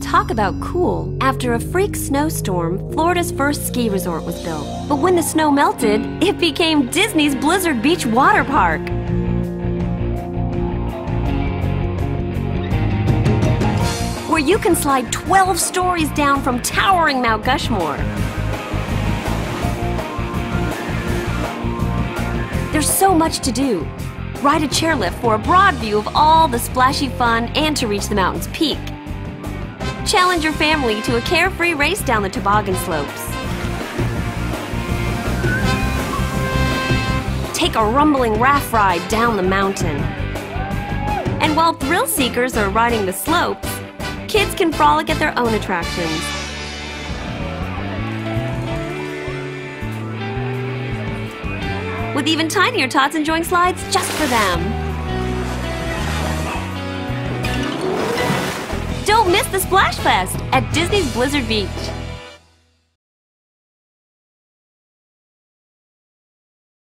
Talk about cool. After a freak snowstorm, Florida's first ski resort was built. But when the snow melted, it became Disney's Blizzard Beach water park. Where you can slide 12 stories down from towering Mount Gushmore. There's so much to do. Ride a chairlift for a broad view of all the splashy fun and to reach the mountain's peak. Challenge your family to a carefree race down the toboggan slopes. Take a rumbling raft ride down the mountain. And while thrill seekers are riding the slopes, kids can frolic at their own attractions. With even tinier tots enjoying slides just for them. Don't miss the Splash Fest at Disney's Blizzard Beach.